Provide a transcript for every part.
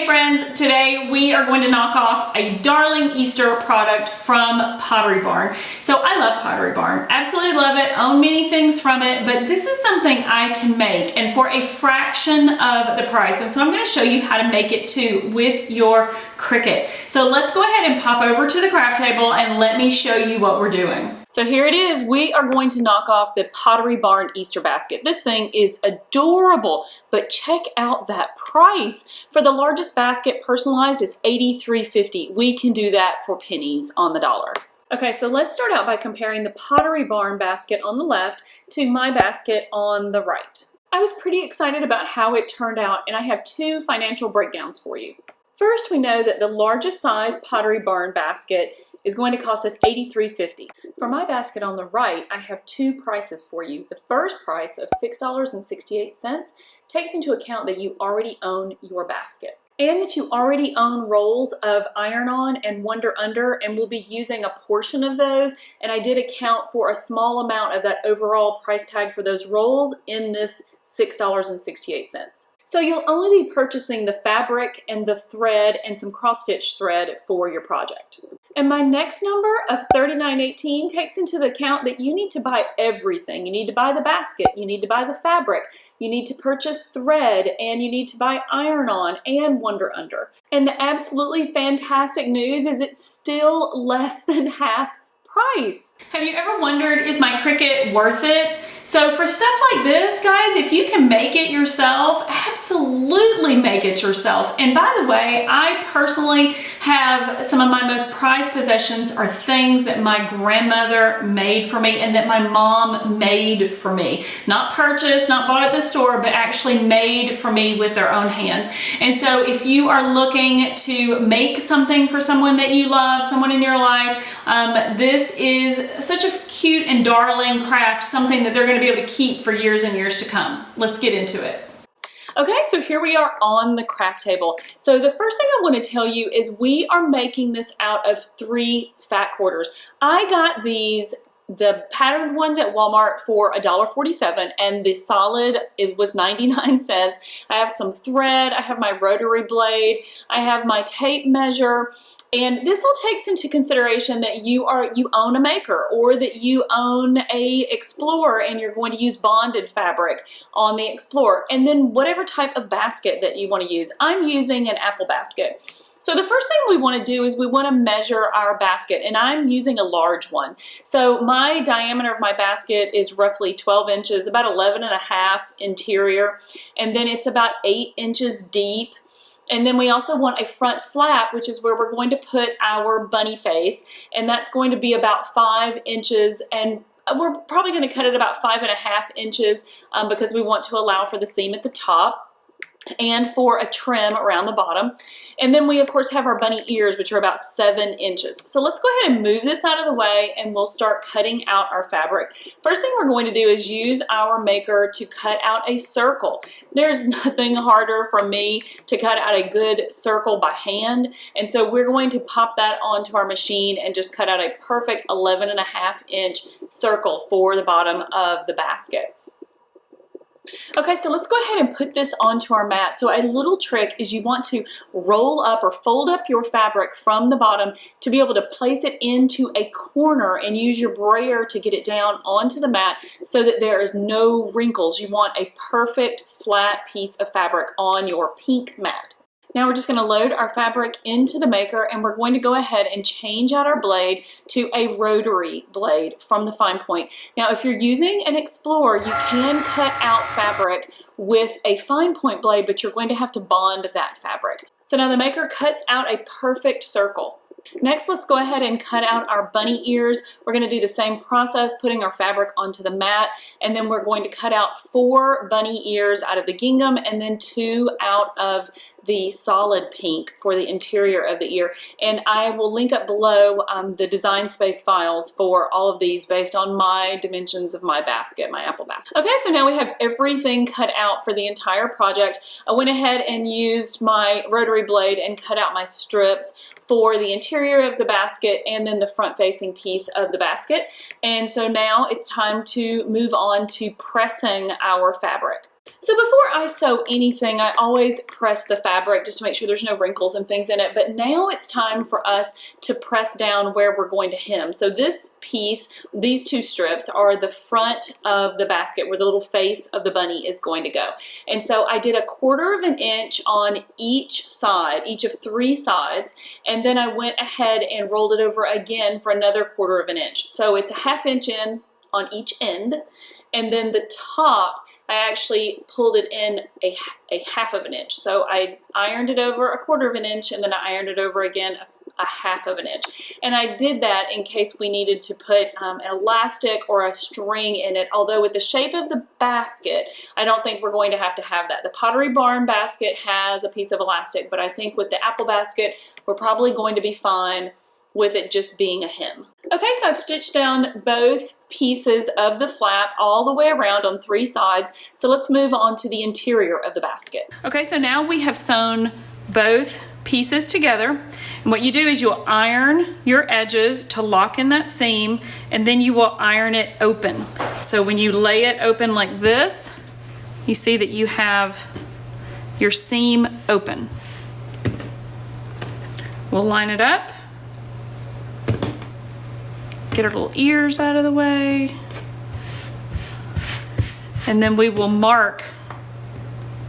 Hey friends, today we are going to knock off a darling Easter product from Pottery Barn. So I love Pottery Barn, absolutely love it, own many things from it, but this is something I can make and for a fraction of the price. And so I'm going to show you how to make it too with your Cricut. So let's go ahead and pop over to the craft table and let me show you what we're doing. So here it is. We are going to knock off the Pottery Barn Easter basket. This thing is adorable, but check out that price. For the largest basket personalized is $83.50. We can do that for pennies on the dollar. Okay, so let's start out by comparing the Pottery Barn basket on the left to my basket on the right. I was pretty excited about how it turned out, and I have two financial breakdowns for you. First, we know that the largest size Pottery Barn basket is going to cost us $83.50. For my basket on the right, I have two prices for you. The first price of $6.68 takes into account that you already own your basket and that you already own rolls of iron-on and Wonder Under, and we'll be using a portion of those, and I did account for a small amount of that overall price tag for those rolls in this $6.68. So you'll only be purchasing the fabric and the thread and some cross-stitch thread for your project. And my next number of $39.18 takes into account that you need to buy everything. You need to buy the basket, you need to buy the fabric, you need to purchase thread, and you need to buy iron-on and Wonder Under. And the absolutely fantastic news is it's still less than half price. Have you ever wondered, is my Cricut worth it? So for stuff like this, guys, if you can make it yourself, absolutely make it yourself. And by the way, I personally have some of my most prized possessions are things that my grandmother made for me and that my mom made for me. Not purchased, not bought at the store, but actually made for me with their own hands. And so if you are looking to make something for someone that you love, someone in your life, this is such a cute and darling craft, something that they're going to be able to keep for years and years to come. Let's get into it. Okay, so here we are on the craft table. So the first thing I want to tell you is we are making this out of 3 fat quarters. I got these, the patterned ones at Walmart for $1.47, and the solid, it was 99 cents. I have some thread, I have my rotary blade, I have my tape measure. And this all takes into consideration that you own a maker or that you own a Explorer and you're going to use bonded fabric on the Explorer. And then whatever type of basket that you want to use. I'm using an apple basket. So the first thing we want to do is we want to measure our basket, and I'm using a large one. So my diameter of my basket is roughly 12 inches, about 11.5 interior, and then it's about 8 inches deep. And then we also want a front flap, which is where we're going to put our bunny face, and that's going to be about 5 inches, and we're probably going to cut it about 5.5 inches because we want to allow for the seam at the top and for a trim around the bottom. And then we of course have our bunny ears, which are about 7 inches. So let's go ahead and move this out of the way and we'll start cutting out our fabric. First thing we're going to do is use our maker to cut out a circle. There's nothing harder for me to cut out a good circle by hand. And so we're going to pop that onto our machine and just cut out a perfect 11.5 inch circle for the bottom of the basket. Okay, so let's go ahead and put this onto our mat. So a little trick is you want to roll up or fold up your fabric from the bottom to be able to place it into a corner and use your brayer to get it down onto the mat so that there is no wrinkles. You want a perfect flat piece of fabric on your pink mat. Now we're just going to load our fabric into the maker, and we're going to go ahead and change out our blade to a rotary blade from the fine point. Now if you're using an Explorer, you can cut out fabric with a fine point blade, but you're going to have to bond that fabric. So now the maker cuts out a perfect circle. Next, let's go ahead and cut out our bunny ears. We're going to do the same process, putting our fabric onto the mat, and then we're going to cut out 4 bunny ears out of the gingham and then 2 out of the solid pink for the interior of the ear. And I will link up below the design space files for all of these based on my dimensions of my basket, my apple basket. Okay, so now we have everything cut out for the entire project. I went ahead and used my rotary blade and cut out my strips for the interior of the basket and then the front facing piece of the basket. And so now it's time to move on to pressing our fabric. So before I sew anything, I always press the fabric just to make sure there's no wrinkles and things in it. But now it's time for us to press down where we're going to hem. So this piece, these two strips are the front of the basket where the little face of the bunny is going to go. And so I did 1/4 inch on each side, each of 3 sides. And then I went ahead and rolled it over again for another 1/4 inch. So it's a 1/2 inch in on each end. And then the top, I actually pulled it in a 1/2 inch. So I ironed it over 1/4 inch and then I ironed it over again a 1/2 inch. And I did that in case we needed to put an elastic or a string in it. Although with the shape of the basket, I don't think we're going to have that. The Pottery Barn basket has a piece of elastic, but I think with the apple basket, we're probably going to be fine with it just being a hem. Okay, so I've stitched down both pieces of the flap all the way around on 3 sides. So let's move on to the interior of the basket. Okay, so now we have sewn both pieces together. And what you do is you'll iron your edges to lock in that seam, and then you will iron it open. So when you lay it open like this, you see that you have your seam open. We'll line it up. Get our little ears out of the way. And then we will mark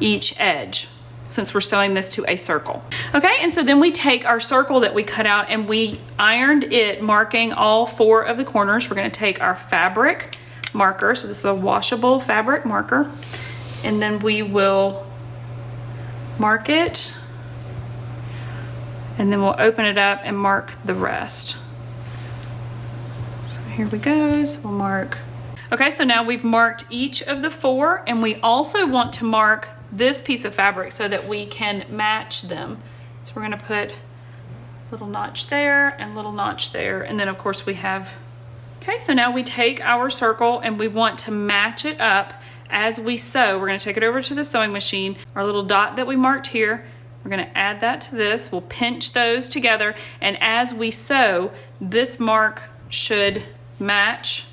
each edge since we're sewing this to a circle. Okay, and so then we take our circle that we cut out and we ironed it, marking all 4 of the corners. We're gonna take our fabric marker, so this is a washable fabric marker, and then we will mark it, and then we'll open it up and mark the rest. So here we go, so we'll mark. Okay, so now we've marked each of the 4, and we also want to mark this piece of fabric so that we can match them. So we're gonna put a little notch there and little notch there, and then of course we have, okay, so now we take our circle and we want to match it up as we sew. We're gonna take it over to the sewing machine. Our little dot that we marked here, we're gonna add that to this. We'll pinch those together, and as we sew, this mark should match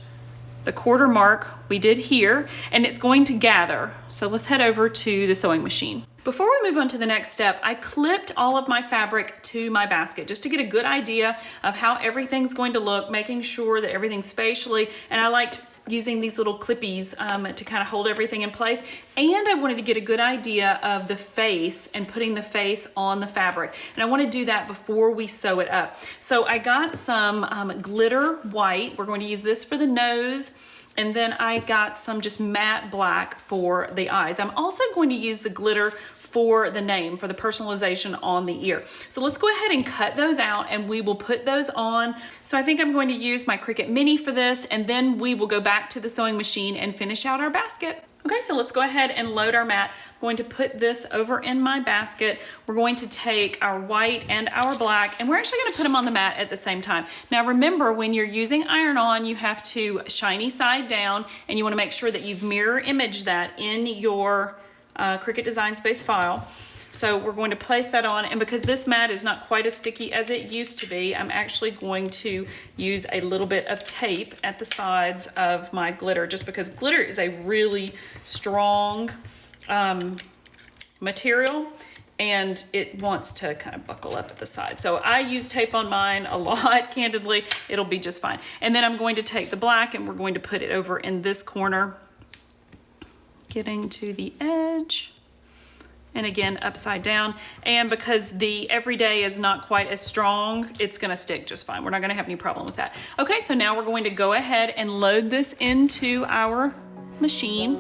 the 1/4 mark we did here, and it's going to gather. So let's head over to the sewing machine. Before we move on to the next step, I clipped all of my fabric to my basket just to get a good idea of how everything's going to look, making sure that everything's spatially, and I liked using these little clippies to kind of hold everything in place. And I wanted to get a good idea of the face and putting the face on the fabric. And I want to do that before we sew it up. So I got some glitter white. We're going to use this for the nose. And then I got some just matte black for the eyes. I'm also going to use the glitter for the name, for the personalization on the ear. So let's go ahead and cut those out and we will put those on. So I think I'm going to use my Cricut Mini for this, and then we will go back to the sewing machine and finish out our basket. Okay, so let's go ahead and load our mat. I'm going to put this over in my basket. We're going to take our white and our black, and we're actually gonna put them on the mat at the same time. Now remember, when you're using iron-on, you have to shiny side down, and you wanna make sure that you've mirror imaged that in your Cricut Design Space file. So we're going to place that on, and because this mat is not quite as sticky as it used to be, I'm actually going to use a little bit of tape at the sides of my glitter, just because glitter is a really strong material and it wants to kind of buckle up at the side. So I use tape on mine a lot, candidly. It'll be just fine. And then I'm going to take the black and we're going to put it over in this corner, getting to the edge. And again, upside down. And because the everyday is not quite as strong, it's gonna stick just fine. We're not gonna have any problem with that. Okay, so now we're going to go ahead and load this into our machine.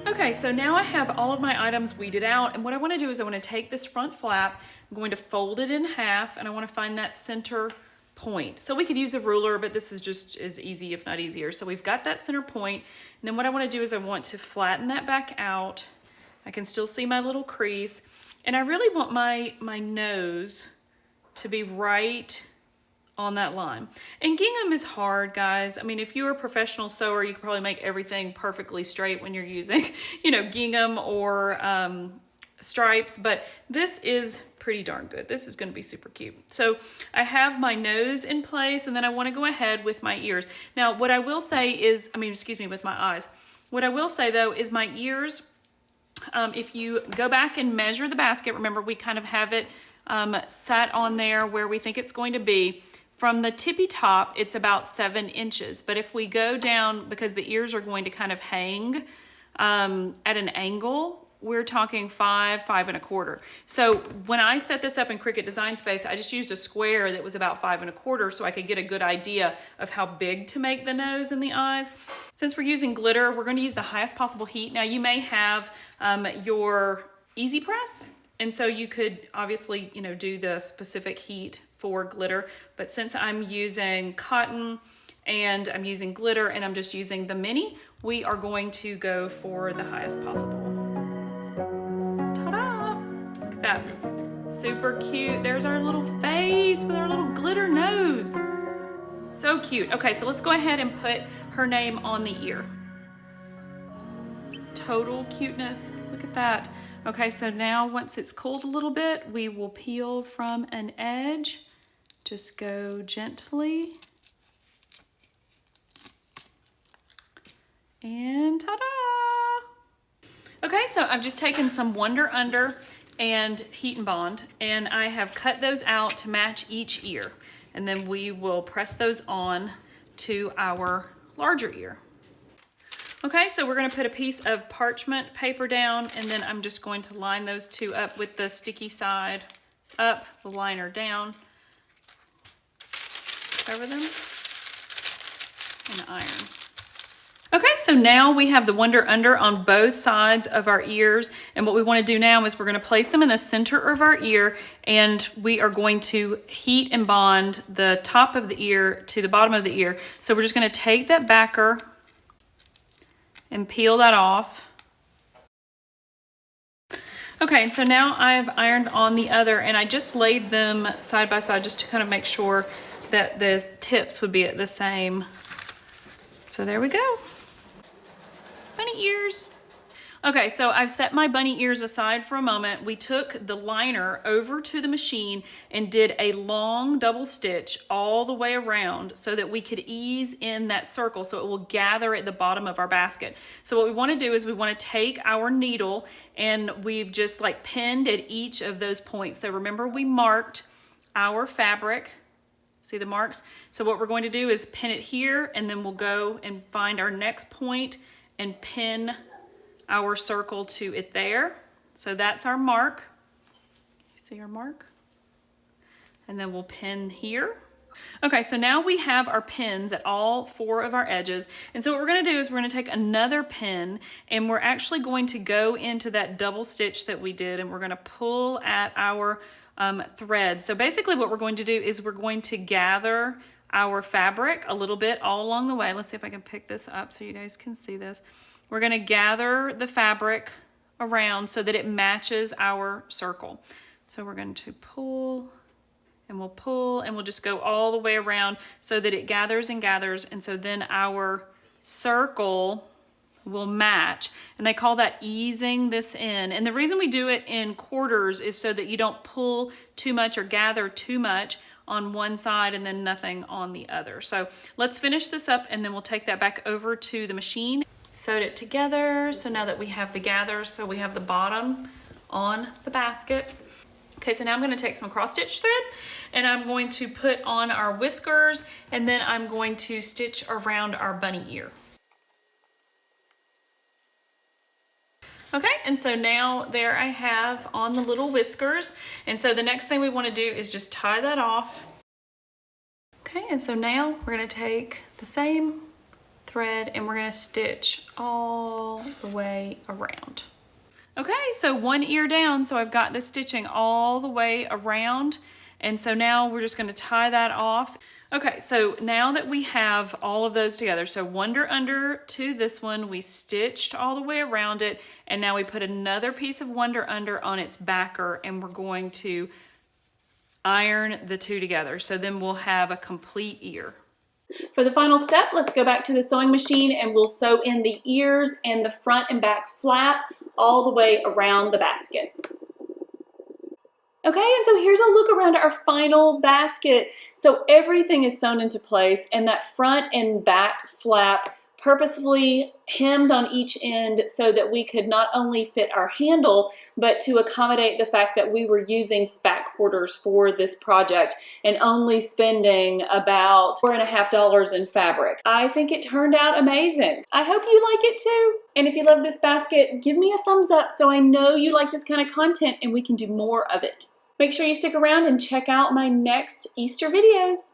Okay, so now I have all of my items weeded out, and what I want to do is I want to take this front flap, I'm going to fold it in half, and I want to find that center point. So we could use a ruler, but this is just as easy, if not easier. So we've got that center point, and then what I want to do is I want to flatten that back out. I can still see my little crease, and I really want my nose to be right on that line. And gingham is hard, guys. I mean, if you're a professional sewer, you can probably make everything perfectly straight when you're using, you know, gingham or stripes, but this is pretty darn good. This is going to be super cute. So I have my nose in place, and then I want to go ahead with my ears. Now, what I will say is, with my eyes. What I will say though is my ears, if you go back and measure the basket, remember we kind of have it set on there where we think it's going to be. From the tippy top, it's about 7 inches. But if we go down, because the ears are going to kind of hang at an angle, we're talking 5, 5 1/4. So when I set this up in Cricut Design Space, I just used a square that was about 5 1/4 so I could get a good idea of how big to make the nose and the eyes. Since we're using glitter, we're going to use the highest possible heat. Now you may have your EasyPress, and so you could obviously, do the specific heat for glitter, but since I'm using cotton and I'm using glitter and I'm just using the mini, we are going to go for the highest possible. Ta-da! Look at that. Super cute. There's our little face with our little glitter nose. So cute. Okay, so let's go ahead and put her name on the ear. Total cuteness. Look at that. Okay, so now once it's cooled a little bit, we will peel from an edge. Just go gently. And ta-da! Okay, so I've just taken some Wonder Under and Heat and Bond, and I have cut those out to match each ear. And then we will press those on to our larger ear. Okay, so we're gonna put a piece of parchment paper down, and then I'm just going to line those two up with the sticky side up, the liner down, cover them, and iron. Okay, so now we have the Wonder Under on both sides of our ears, and what we want to do now is we're going to place them in the center of our ear, and we are going to heat and bond the top of the ear to the bottom of the ear. So we're just going to take that backer and peel that off. Okay, and so now I've ironed on the other, and I just laid them side by side just to kind of make sure that the tips would be at the same. So there we go. Bunny ears. Okay, so I've set my bunny ears aside for a moment. We took the liner over to the machine and did a long double stitch all the way around so that we could ease in that circle so it will gather at the bottom of our basket. So what we want to do is we want to take our needle, and we've just like pinned at each of those points. So remember, we marked our fabric. See the marks? So what we're going to do is pin it here, and then we'll go and find our next point and pin our circle to it there. So that's our mark. You see our mark? And then we'll pin here. Okay, so now we have our pins at all 4 of our edges. And so what we're gonna do is we're gonna take another pin, and we're actually going to go into that double stitch that we did, and we're gonna pull at our thread. So basically what we're going to do is we're going to gather our fabric a little bit all along the way. Let's see if I can pick this up so you guys can see this. We're going to gather the fabric around so that it matches our circle. So we're going to pull, and we'll just go all the way around so that it gathers and gathers, and so then our circle will match, and they call that easing this in. And the reason we do it in quarters is so that you don't pull too much or gather too much on one side and then nothing on the other. So let's finish this up, and then we'll take that back over to the machine. Sewed it together, so now that we have the gather, so we have the bottom on the basket. Okay, so now I'm going to take some cross stitch thread, and I'm going to put on our whiskers, and then I'm going to stitch around our bunny ear. Okay, and so now there I have on the little whiskers, and so the next thing we want to do is just tie that off. Okay, and so now we're going to take the same thread and we're going to stitch all the way around. Okay, so one ear down, so I've got the stitching all the way around, and so now we're just going to tie that off. Okay, so now that we have all of those together, so Wonder Under to this one, we stitched all the way around it, and now we put another piece of Wonder Under on its backer, and we're going to iron the two together. So then we'll have a complete ear. For the final step, let's go back to the sewing machine and we'll sew in the ears and the front and back flap all the way around the basket. Okay, and so here's a look around our final basket. So everything is sewn into place, and that front and back flap purposefully hemmed on each end so that we could not only fit our handle, but to accommodate the fact that we were using fat quarters for this project and only spending about $4.50 in fabric. I think it turned out amazing. I hope you like it too. And if you love this basket, give me a thumbs up so I know you like this kind of content and we can do more of it. Make sure you stick around and check out my next Easter videos.